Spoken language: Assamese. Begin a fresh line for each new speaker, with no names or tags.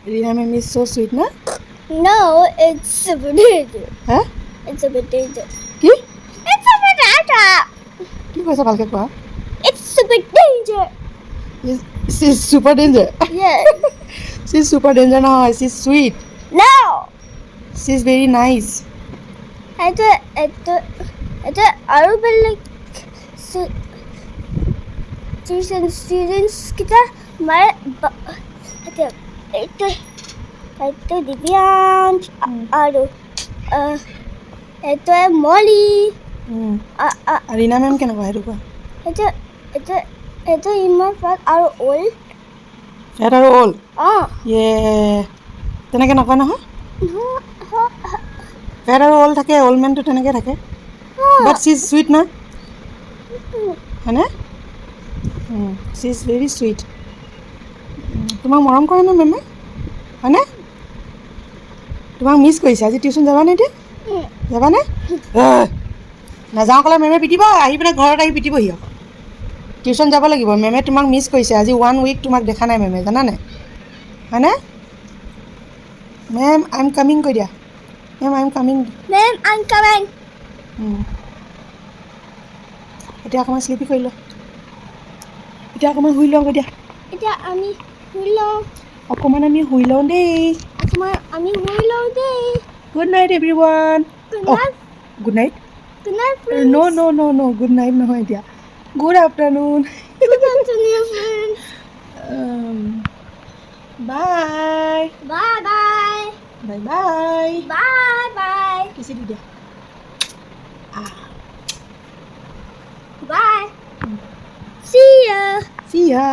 Rina ma'am is so sweet, na?
No, it's a potato.
Huh?
It's a potato.
কি
It's a potato.
কি কৈছা ভালকে কোৱা
It's a potato.
She is super danger.
Yes.
She is super danger নহয়. She is sweet.
No.
She is very nice.
এটা আৰু বেলেগ students kita my itu Divyan আৰু itu Molly
Rina ma'am কেনেকুৱা সেইটো কোৱা
itu ইমান ফেট আৰু old
ফেট আৰু অল্ড তেনেকৈ নকয় নহয় ফেট আৰু অল্ড থাকে অল্ড মেনটো তেনেকৈ থাকে বাট চি ইজ চুইট না হয়নে চি ইজ ভেৰি চুইট তোমাক মৰম কৰে ন মেমে হয়নে তোমাক মিছ কৰিছে আজি টিউশ্যন যাবানে এতিয়া যাবানে নাযাওঁ ক'লে মেমে পিটিব আহি পিনে ঘৰত আহি পিটিবহি আকৌ টিউশ্যন যাব লাগিব মেমে তোমাক মিছ কৰিছে আজি 1 উইক তোমাক দেখা নাই মেমে জানানে হয়নে মেম আই এম কামিং কৈ দিয়া ma'am I am coming
Ma'am, I'm coming.
এতিয়া অকণমান শ্লিপি কৰি লওঁ এতিয়া অকণমান শুই লওঁ কৈ দিয়া
এতিয়া আমি শুই লওঁ
অকণমান আমি শুই লওঁ দেই good night every one good night
Good night, friends.
ন গুড নাইট নহয় এতিয়া good afternoon
Good afternoon, friends.
বাই
Bye bye.
Bye bye
Bye bye.
কিছি দি দিয়া
Bye. See ya.
See ya.